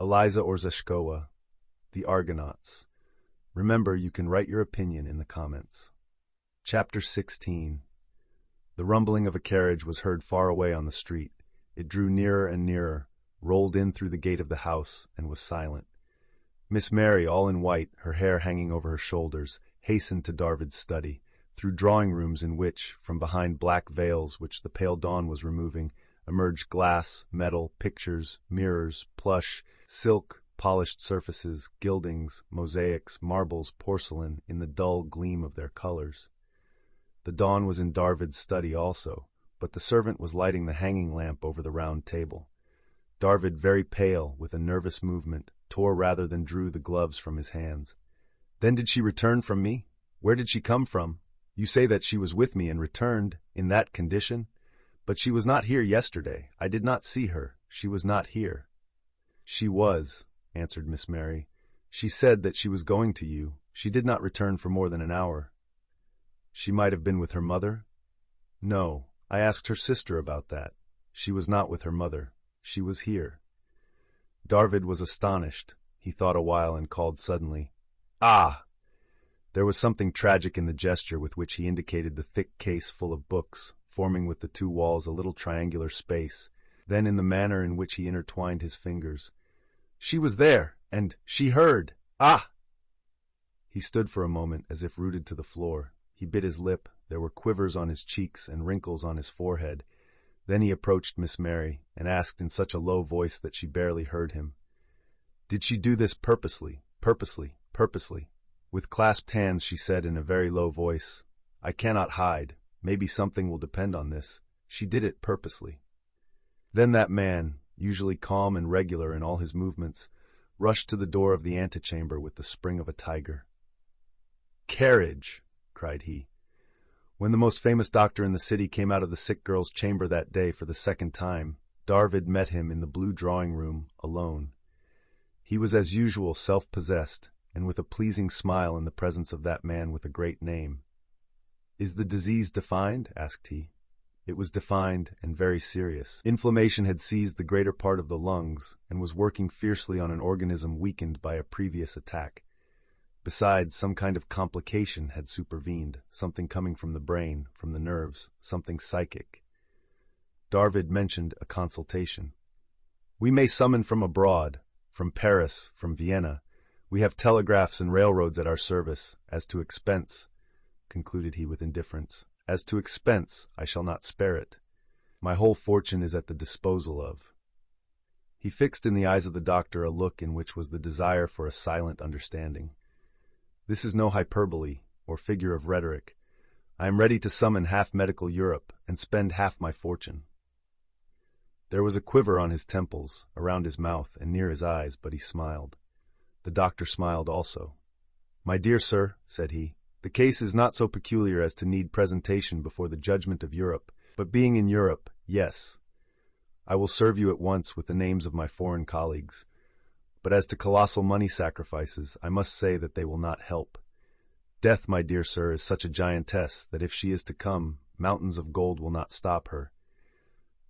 Eliza Orzeszkowa, The Argonauts. Remember, you can write your opinion in the comments. Chapter 16. The rumbling of a carriage was heard far away on the street. It drew nearer and nearer, rolled in through the gate of the house, and was silent. Miss Mary, all in white, her hair hanging over her shoulders, hastened to Darvid's study, through drawing rooms in which, from behind black veils which the pale dawn was removing, emerged glass, metal, pictures, mirrors, plush, silk, polished surfaces, gildings, mosaics, marbles, porcelain, in the dull gleam of their colors. The dawn was in Darvid's study also, but the servant was lighting the hanging lamp over the round table. Darvid, very pale, with a nervous movement, tore rather than drew the gloves from his hands. "Then did she return from me? Where did she come from? You say that she was with me and returned, in that condition? But she was not here yesterday. I did not see her. She was not here." "She was," answered Miss Mary. "She said that she was going to you. She did not return for more than an hour." "She might have been with her mother?" "No, I asked her sister about that. She was not with her mother. She was here." Darvid was astonished. He thought a while and called suddenly, "Ah!" There was something tragic in the gesture with which he indicated the thick case full of books, forming with the two walls a little triangular space, then in the manner in which he intertwined his fingers. "She was there, and she heard. Ah!" He stood for a moment as if rooted to the floor. He bit his lip. There were quivers on his cheeks and wrinkles on his forehead. Then he approached Miss Mary and asked in such a low voice that she barely heard him, "Did she do this purposely, purposely, purposely?" With clasped hands she said in a very low voice, "I cannot hide. Maybe something will depend on this. She did it purposely." Then that man, usually calm and regular in all his movements, rushed to the door of the antechamber with the spring of a tiger. "Carriage!" cried he. When the most famous doctor in the city came out of the sick girl's chamber that day for the second time, Darvid met him in the blue drawing-room, alone. He was as usual self-possessed, and with a pleasing smile in the presence of that man with a great name. "Is the disease defined?" asked he. It was defined and very serious. Inflammation had seized the greater part of the lungs and was working fiercely on an organism weakened by a previous attack. Besides, some kind of complication had supervened, something coming from the brain, from the nerves, something psychic. Darvid mentioned a consultation. "We may summon from abroad, from Paris, from Vienna. We have telegraphs and railroads at our service. As to expense," concluded he with indifference, "as to expense, I shall not spare it. My whole fortune is at the disposal of." He fixed in the eyes of the doctor a look in which was the desire for a silent understanding. "This is no hyperbole, or figure of rhetoric. I am ready to summon half medical Europe, and spend half my fortune." There was a quiver on his temples, around his mouth, and near his eyes, but he smiled. The doctor smiled also. "My dear sir," said he, "the case is not so peculiar as to need presentation before the judgment of Europe, but being in Europe, yes. I will serve you at once with the names of my foreign colleagues. But as to colossal money sacrifices, I must say that they will not help. Death, my dear sir, is such a giantess that if she is to come, mountains of gold will not stop her.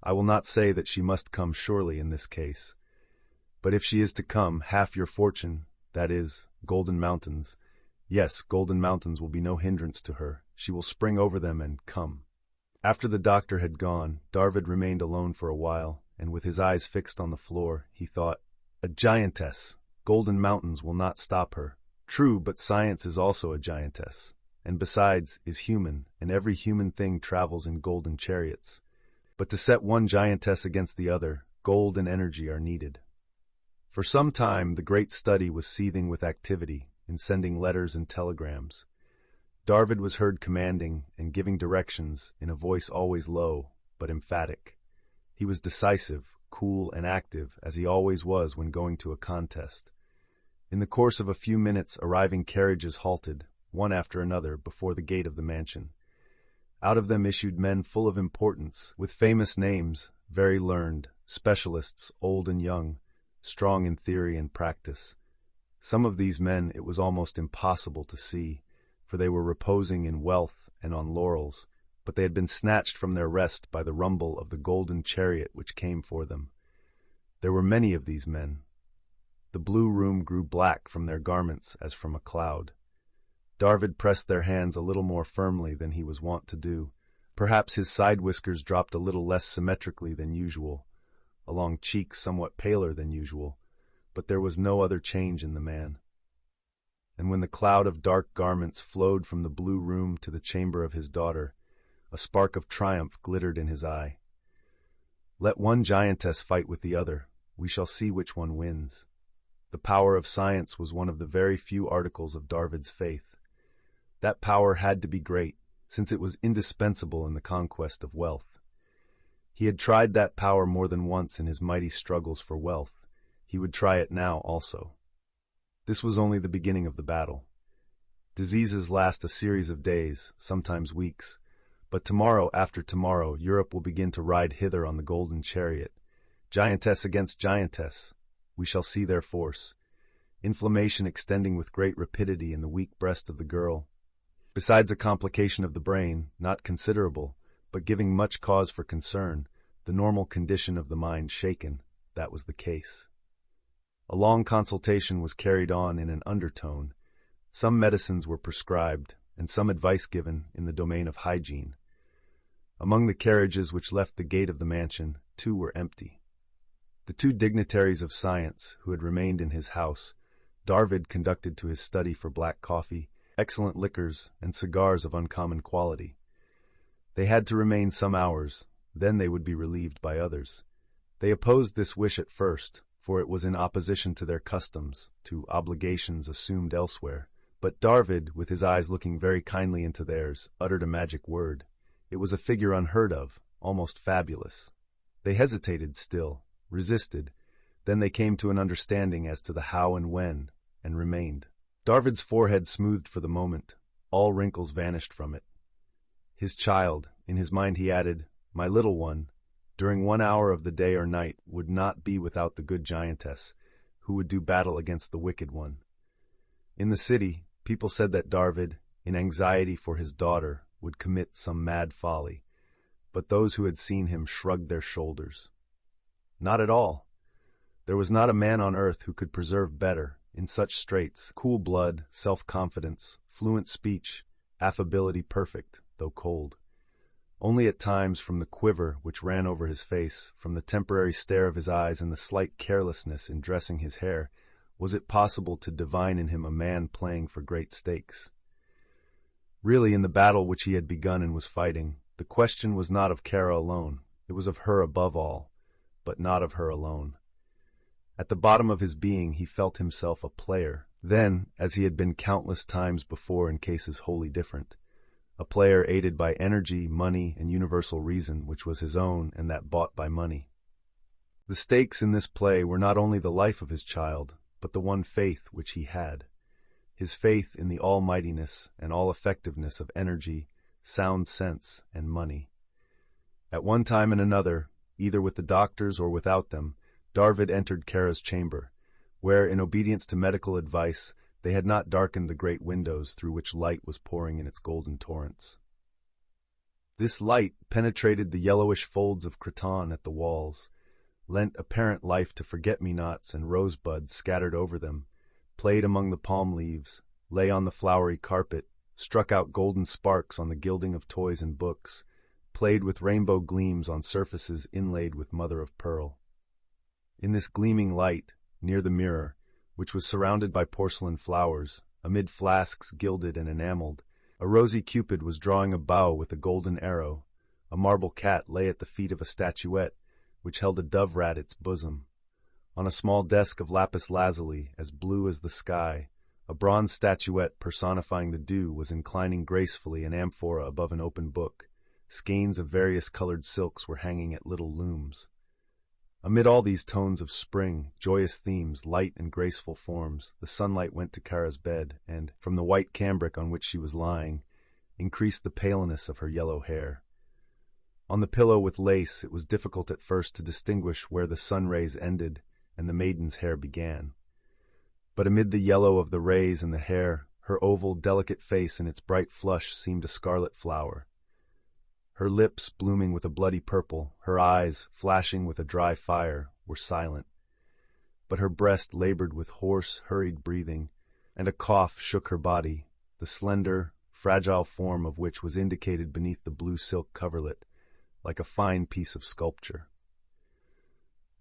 I will not say that she must come surely in this case. But if she is to come, half your fortune, that is, golden mountains, yes, golden mountains will be no hindrance to her. She will spring over them and come." After the doctor had gone, Darvid remained alone for a while, and with his eyes fixed on the floor, he thought, "A giantess! Golden mountains will not stop her. True, but science is also a giantess, and besides, is human, and every human thing travels in golden chariots. But to set one giantess against the other, gold and energy are needed." For some time the great study was seething with activity, in sending letters and telegrams. Darvid was heard commanding and giving directions in a voice always low, but emphatic. He was decisive, cool, and active, as he always was when going to a contest. In the course of a few minutes, arriving carriages halted, one after another, before the gate of the mansion. Out of them issued men full of importance, with famous names, very learned, specialists, old and young, strong in theory and practice. Some of these men it was almost impossible to see, for they were reposing in wealth and on laurels, but they had been snatched from their rest by the rumble of the golden chariot which came for them. There were many of these men. The blue room grew black from their garments as from a cloud. Darvid pressed their hands a little more firmly than he was wont to do. Perhaps his side whiskers dropped a little less symmetrically than usual, along cheeks somewhat paler than usual, but there was no other change in the man. And when the cloud of dark garments flowed from the blue room to the chamber of his daughter, a spark of triumph glittered in his eye. Let one giantess fight with the other, we shall see which one wins. The power of science was one of the very few articles of Darvid's faith. That power had to be great, since it was indispensable in the conquest of wealth. He had tried that power more than once in his mighty struggles for wealth. He would try it now also. This was only the beginning of the battle. Diseases last a series of days, sometimes weeks, but tomorrow after tomorrow Europe will begin to ride hither on the golden chariot. Giantess against giantess. We shall see their force. Inflammation extending with great rapidity in the weak breast of the girl. Besides a complication of the brain, not considerable, but giving much cause for concern, the normal condition of the mind shaken, that was the case. A long consultation was carried on in an undertone. Some medicines were prescribed, and some advice given in the domain of hygiene. Among the carriages which left the gate of the mansion, 2 were empty. The 2 dignitaries of science, who had remained in his house, Darvid conducted to his study for black coffee, excellent liquors, and cigars of uncommon quality. They had to remain some hours, then they would be relieved by others. They opposed this wish at first, for it was in opposition to their customs, to obligations assumed elsewhere. But Darvid, with his eyes looking very kindly into theirs, uttered a magic word. It was a figure unheard of, almost fabulous. They hesitated still, resisted, then they came to an understanding as to the how and when, and remained. Darvid's forehead smoothed for the moment, all wrinkles vanished from it. His child, in his mind he added, my little one, during 1 hour of the day or night, would not be without the good giantess, who would do battle against the wicked one. In the city, people said that Darvid, in anxiety for his daughter, would commit some mad folly, but those who had seen him shrugged their shoulders. Not at all. There was not a man on earth who could preserve better, in such straits, cool blood, self-confidence, fluent speech, affability perfect, though cold. Only at times, from the quiver which ran over his face, from the temporary stare of his eyes and the slight carelessness in dressing his hair, was it possible to divine in him a man playing for great stakes. Really, in the battle which he had begun and was fighting, the question was not of Kara alone, it was of her above all, but not of her alone. At the bottom of his being he felt himself a player, then, as he had been countless times before in cases wholly different, a player aided by energy, money, and universal reason, which was his own and that bought by money. The stakes in this play were not only the life of his child, but the one faith which he had, his faith in the almightiness and all-effectiveness of energy, sound sense, and money. At one time and another, either with the doctors or without them, Darvid entered Kara's chamber, where, in obedience to medical advice, they had not darkened the great windows through which light was pouring in its golden torrents. This light penetrated the yellowish folds of cretonne at the walls, lent apparent life to forget-me-nots and rosebuds scattered over them, played among the palm leaves, lay on the flowery carpet, struck out golden sparks on the gilding of toys and books, played with rainbow gleams on surfaces inlaid with mother-of-pearl. In this gleaming light, near the mirror, which was surrounded by porcelain flowers, amid flasks gilded and enameled, a rosy Cupid was drawing a bow with a golden arrow. A marble cat lay at the feet of a statuette, which held a dove-rat at its bosom. On a small desk of lapis lazuli, as blue as the sky, a bronze statuette personifying the dew was inclining gracefully an amphora above an open book. Skeins of various colored silks were hanging at little looms. Amid all these tones of spring, joyous themes, light and graceful forms, the sunlight went to Kara's bed, and, from the white cambric on which she was lying, increased the paleness of her yellow hair. On the pillow with lace, it was difficult at first to distinguish where the sun rays ended and the maiden's hair began. But amid the yellow of the rays and the hair, her oval, delicate face in its bright flush seemed a scarlet flower. Her lips, blooming with a bloody purple, her eyes, flashing with a dry fire, were silent. but her breast labored with hoarse, hurried breathing, and a cough shook her body, the slender, fragile form of which was indicated beneath the blue silk coverlet, like a fine piece of sculpture.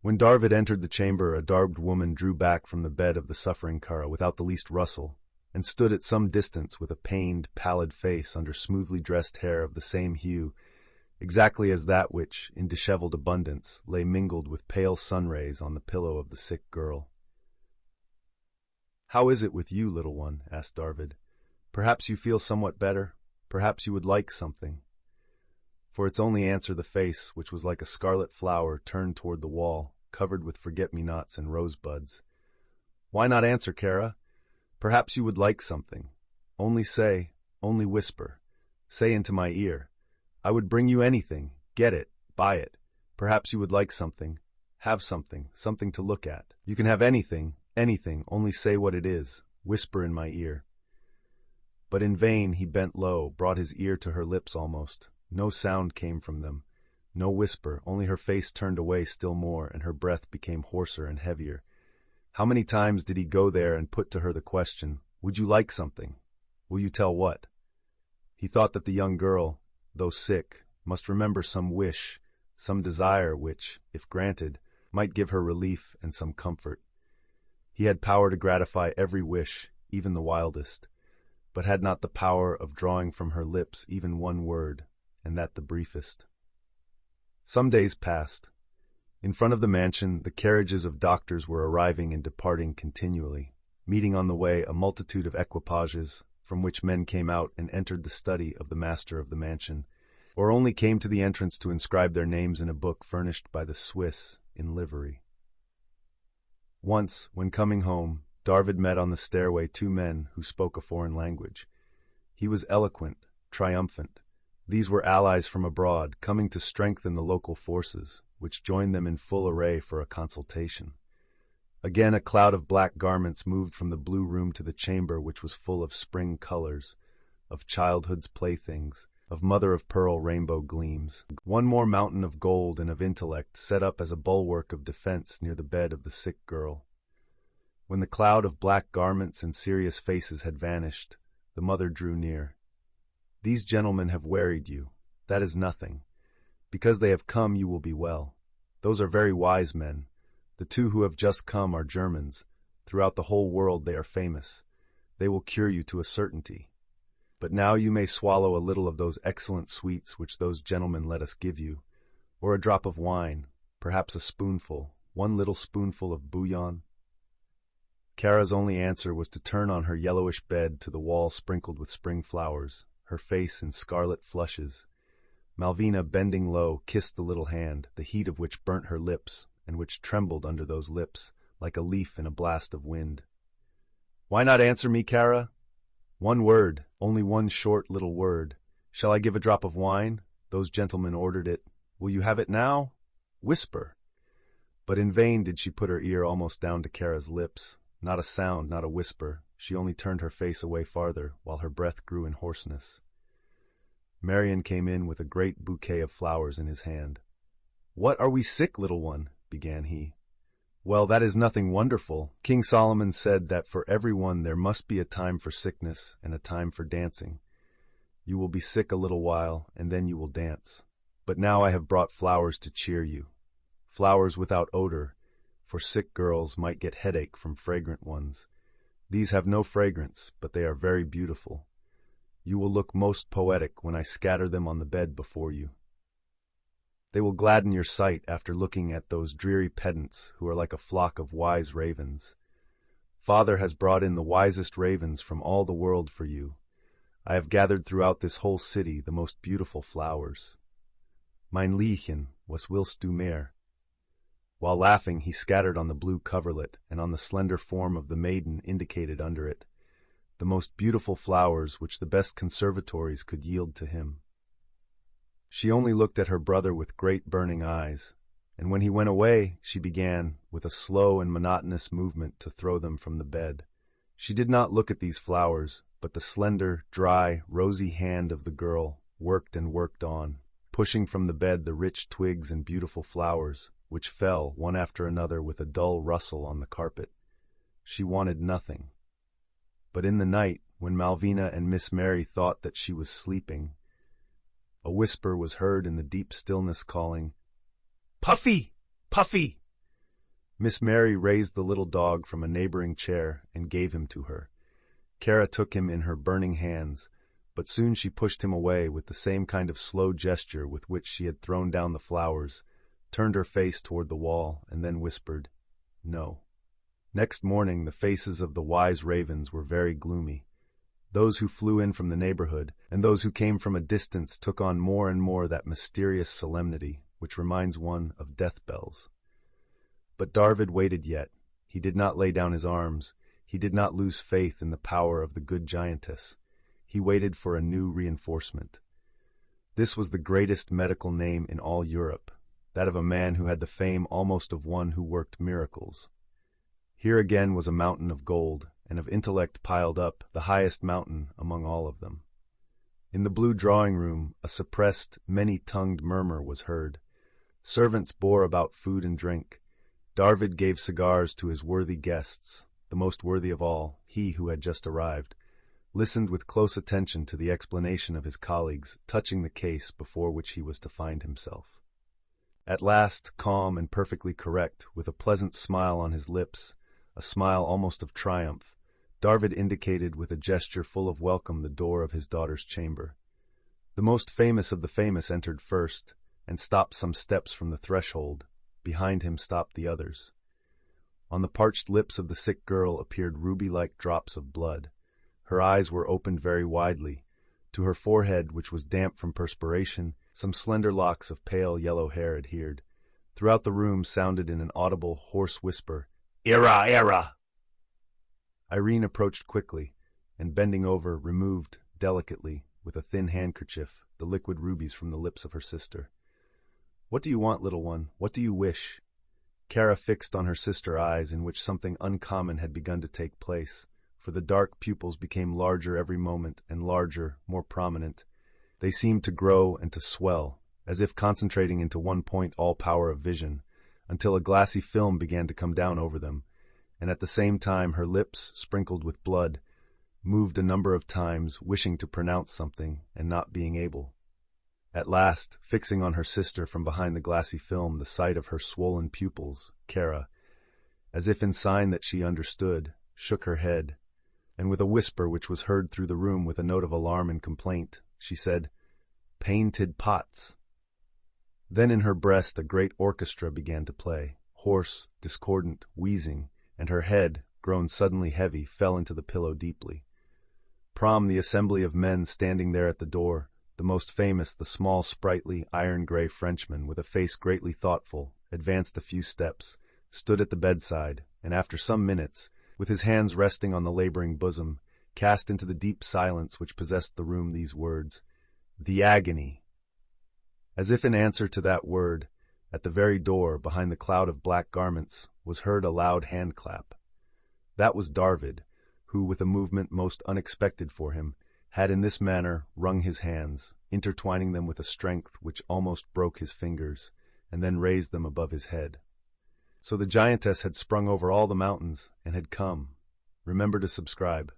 When Darvid entered the chamber, a garbed woman drew back from the bed of the suffering Kara without the least rustle, and stood at some distance with a pained, pallid face under smoothly dressed hair of the same hue, exactly as that which, in disheveled abundance, lay mingled with pale sun rays on the pillow of the sick girl. "How is it with you, little one?" asked Darvid. "Perhaps you feel somewhat better. Perhaps you would like something." For its only answer the face, which was like a scarlet flower turned toward the wall, covered with forget-me-nots and rosebuds. "Why not answer, Kara? Perhaps you would like something. Only say, only whisper. Say into my ear. I would bring you anything. Get it. Buy it. Perhaps you would like something. Have something. Something to look at. You can have anything. Anything. Only say what it is. Whisper in my ear." But in vain he bent low, brought his ear to her lips almost. No sound came from them. No whisper, only her face turned away still more, and her breath became hoarser and heavier. How many times did he go there and put to her the question, "Would you like something? Will you tell what?" He thought that the young girl, though sick, must remember some wish, some desire which, if granted, might give her relief and some comfort. He had power to gratify every wish, even the wildest, but had not the power of drawing from her lips even one word, and that the briefest. Some days passed. In front of the mansion, the carriages of doctors were arriving and departing continually, meeting on the way a multitude of equipages, from which men came out and entered the study of the master of the mansion, or only came to the entrance to inscribe their names in a book furnished by the Swiss in livery. Once, when coming home, Darvid met on the stairway two men who spoke a foreign language. He was eloquent, triumphant. These were allies from abroad, coming to strengthen the local forces, which joined them in full array for a consultation. Again a cloud of black garments moved from the blue room to the chamber which was full of spring colors, of childhood's playthings, of mother-of-pearl rainbow gleams. One more mountain of gold and of intellect set up as a bulwark of defense near the bed of the sick girl. When the cloud of black garments and serious faces had vanished, the mother drew near. "These gentlemen have wearied you. That is nothing. Because they have come, you will be well. Those are very wise men. The two who have just come are Germans. Throughout the whole world they are famous. They will cure you to a certainty. But now you may swallow a little of those excellent sweets which those gentlemen let us give you, or a drop of wine, perhaps a spoonful, one little spoonful of bouillon." Kara's only answer was to turn on her yellowish bed to the wall sprinkled with spring flowers, her face in scarlet flushes. Malvina, bending low, kissed the little hand, the heat of which burnt her lips, and which trembled under those lips, like a leaf in a blast of wind. "Why not answer me, Kara? One word, only one short little word. Shall I give a drop of wine? Those gentlemen ordered it. Will you have it now? Whisper." But in vain did she put her ear almost down to Kara's lips. Not a sound, not a whisper. She only turned her face away farther, while her breath grew in hoarseness. Marian came in with a great bouquet of flowers in his hand. "What, are we sick, little one?" began he. "Well, that is nothing wonderful. King Solomon said that for every one there must be a time for sickness and a time for dancing. You will be sick a little while, and then you will dance. But now I have brought flowers to cheer you. Flowers without odor, for sick girls might get headache from fragrant ones. These have no fragrance, but they are very beautiful. You will look most poetic when I scatter them on the bed before you. They will gladden your sight after looking at those dreary pedants who are like a flock of wise ravens. Father has brought in the wisest ravens from all the world for you. I have gathered throughout this whole city the most beautiful flowers. Mein Liebchen, was willst du mehr?" While laughing, he scattered on the blue coverlet and on the slender form of the maiden indicated under it, the most beautiful flowers which the best conservatories could yield to him. She only looked at her brother with great burning eyes, and when he went away, she began, with a slow and monotonous movement, to throw them from the bed. She did not look at these flowers, but the slender, dry, rosy hand of the girl worked and worked on, pushing from the bed the rich twigs and beautiful flowers, which fell, one after another, with a dull rustle on the carpet. She wanted nothing. But in the night, when Malvina and Miss Mary thought that she was sleeping, a whisper was heard in the deep stillness calling, "Puffy! Puffy!" Miss Mary raised the little dog from a neighboring chair and gave him to her. Kara took him in her burning hands, but soon she pushed him away with the same kind of slow gesture with which she had thrown down the flowers, turned her face toward the wall, and then whispered, "No." Next morning the faces of the wise ravens were very gloomy. Those who flew in from the neighborhood and those who came from a distance took on more and more that mysterious solemnity which reminds one of death bells. But Darvid waited yet. He did not lay down his arms. He did not lose faith in the power of the good giantess. He waited for a new reinforcement. This was the greatest medical name in all Europe, that of a man who had the fame almost of one who worked miracles. Here again was a mountain of gold, and of intellect piled up, the highest mountain among all of them. In the blue drawing-room, a suppressed, many-tongued murmur was heard. Servants bore about food and drink. Darvid gave cigars to his worthy guests, the most worthy of all, he who had just arrived, listened with close attention to the explanation of his colleagues touching the case before which he was to find himself. At last, calm and perfectly correct, with a pleasant smile on his lips, a smile almost of triumph, Darvid indicated with a gesture full of welcome the door of his daughter's chamber. The most famous of the famous entered first, and stopped some steps from the threshold. Behind him stopped the others. On the parched lips of the sick girl appeared ruby-like drops of blood. Her eyes were opened very widely. To her forehead, which was damp from perspiration, some slender locks of pale yellow hair adhered. Throughout the room sounded in an audible, hoarse whisper, "Ira, Ira!" Irene approached quickly, and bending over, removed, delicately, with a thin handkerchief, the liquid rubies from the lips of her sister. "What do you want, little one? What do you wish?" Kara fixed on her sister eyes in which something uncommon had begun to take place, for the dark pupils became larger every moment, and larger, more prominent. They seemed to grow and to swell, as if concentrating into one point all power of vision, until a glassy film began to come down over them, and at the same time her lips, sprinkled with blood, moved a number of times, wishing to pronounce something, and not being able. At last, fixing on her sister from behind the glassy film the sight of her swollen pupils, Kara, as if in sign that she understood, shook her head, and with a whisper which was heard through the room with a note of alarm and complaint, she said, "Painted pots." Then in her breast a great orchestra began to play, hoarse, discordant, wheezing, and her head, grown suddenly heavy, fell into the pillow deeply. The assembly of men standing there at the door, the most famous, the small, sprightly, iron-gray Frenchman, with a face greatly thoughtful, advanced a few steps, stood at the bedside, and after some minutes, with his hands resting on the laboring bosom, cast into the deep silence which possessed the room these words, "The agony." As if in answer to that word, at the very door, behind the cloud of black garments, was heard a loud hand-clap. That was Darvid, who, with a movement most unexpected for him, had in this manner wrung his hands, intertwining them with a strength which almost broke his fingers, and then raised them above his head. So the giantess had sprung over all the mountains, and had come. Remember to subscribe.